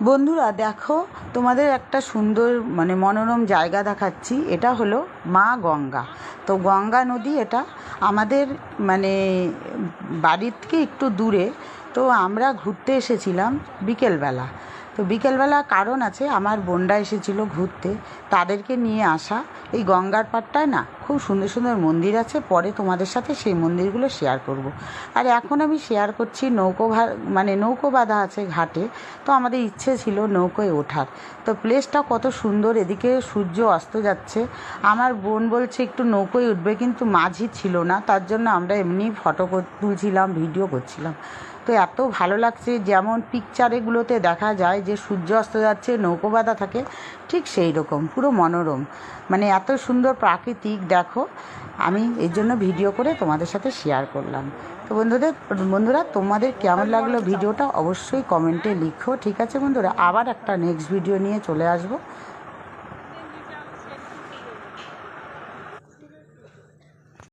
বন্ধুরা দেখো, তোমাদের একটা সুন্দর মনোরম জায়গা দেখাচ্ছি। এটা হলো মা গঙ্গা। তো গঙ্গা নদী এটা আমাদের মানে বাড়ির থেকে একটু দূরে। তো আমরা ঘুরতে এসেছিলাম বিকেলবেলা। তো বিকেলবেলা কারণ আছে, আমার বোনরা এসেছিল ঘুরতে, তাদেরকে নিয়ে আসা। এই গঙ্গার পাড়টায় না খুব সুন্দর সুন্দর মন্দির আছে, পরে তোমাদের সাথে সেই মন্দিরগুলো শেয়ার করব। আর এখন আমি শেয়ার করছি নৌকো বাঁধা আছে ঘাটে। তো আমাদের ইচ্ছে ছিল নৌকোয় ওঠার। তো প্লেসটা কত সুন্দর, এদিকে সূর্য অস্ত যাচ্ছে। আমার বোন বলছে একটু নৌকোয় উঠবে, কিন্তু মাঝি ছিল না, তার জন্য আমরা এমনি ফটো তুলছিলাম, ভিডিও করছিলাম। তো এত ভালো লাগছে, যেমন পিকচারেগুলোতে দেখা যায় যে সূর্য অস্ত যাচ্ছে, নৌকো বাঁধা থাকে, ঠিক সেই রকম পুরো মনোরম। এত সুন্দর প্রাকৃতিক দেখো, আমি এই জন্য ভিডিও করে তোমাদের সাথে শেয়ার করলাম। তো বন্ধুরা তোমাদের কেমন লাগলো ভিডিওটা অবশ্যই কমেন্টে লিখো। ঠিক আছে বন্ধুরা, আবার একটা নেক্সট ভিডিও নিয়ে চলে আসবো।